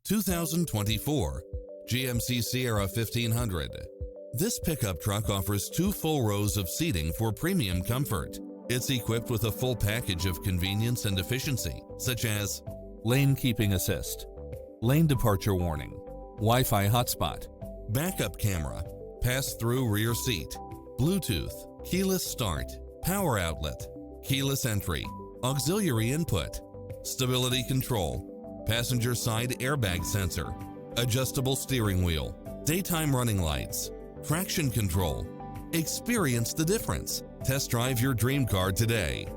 2024 GMC Sierra 1500. This pickup truck offers 2 full rows of seating for premium comfort. It's equipped with a full package of convenience and efficiency, such as lane keeping assist, lane departure warning, Wi-Fi hotspot, backup camera, pass-through rear seat, Bluetooth, keyless start, power outlet, keyless entry, auxiliary input, stability control, passenger side airbag sensor, adjustable steering wheel, daytime running lights, traction control. Experience the difference. Test drive your dream car today.